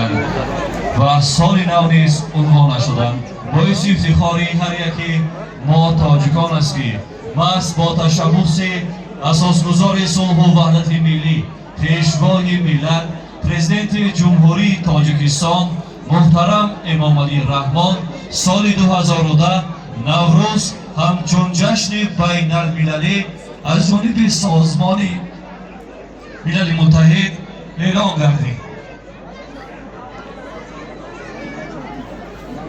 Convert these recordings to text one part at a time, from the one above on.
بودند و سال نو نیز عنوان نشدند. باعث افتخار هر یکی ما تاجیکان است که محض با تشبث اساسگزار صلح و وحدت ملی پیشوای ملت پرزیدنت جمهوری تاجیکستان محترم امام علی رحمان سال 2010 نوروز همچون جشن بین المللی از جانب سازمان ملل متحد اعلام گردید.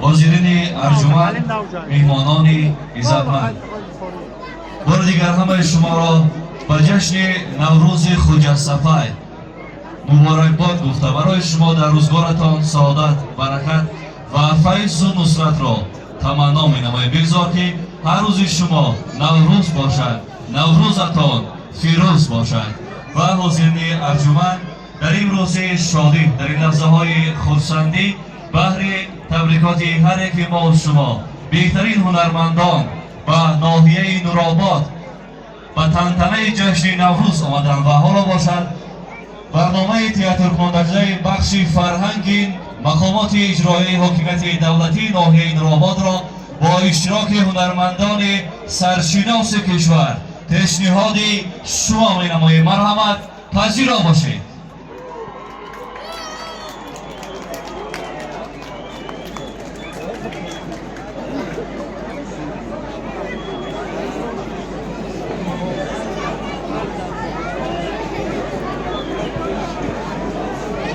حاضرین ارجمند، میهمانان عزتمند، بار دیگر همه شما را به جشن نوروز خجسته مبارکباد گفته برای شما در روزگارتان سعادت، برکت و فیض و نصرت را تمنا می‌نمایم. بگذار که هر روز شما نوروز باشد، نوروزتان فیروز باشد. و حاضرین ارجمند، در این روز شادی، در این لحظه های خرسندی، بهر تبریکات هر یک ما و شما بهترین هنرمندان و ناحیه نورآباد و تنتنه جشن نوروز آمدند و حالا باشد برنامه تئاتر خواندگی بخش فرهنگ مقامات اجرایی حاکمیت دولتی ناحیه نورآباد را با اشتراک هنرمندان سرشناس کشور پیشنهاد شما می‌نماییم. مرحمت پذیرا باشید.